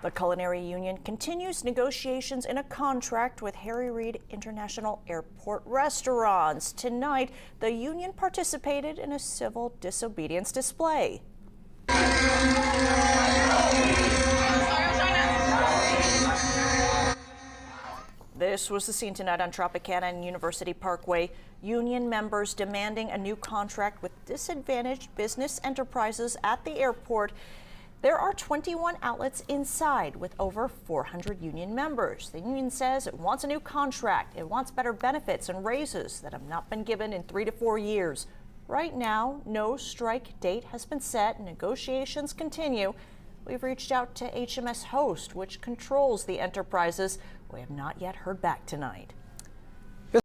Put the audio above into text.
The Culinary Union continues negotiations in a contract with Harry Reid International Airport restaurants. Tonight, the union participated in a civil disobedience display. This was the scene tonight on Tropicana and University Parkway. Union members demanding a new contract with disadvantaged business enterprises at the airport. There are 21 outlets inside with over 400 union members. The union says it wants a new contract. It wants better benefits and raises that have not been given in 3 to 4 years. Right now, no strike date has been set. Negotiations continue. We've reached out to HMS Host, which controls the enterprises. We have not yet heard back tonight.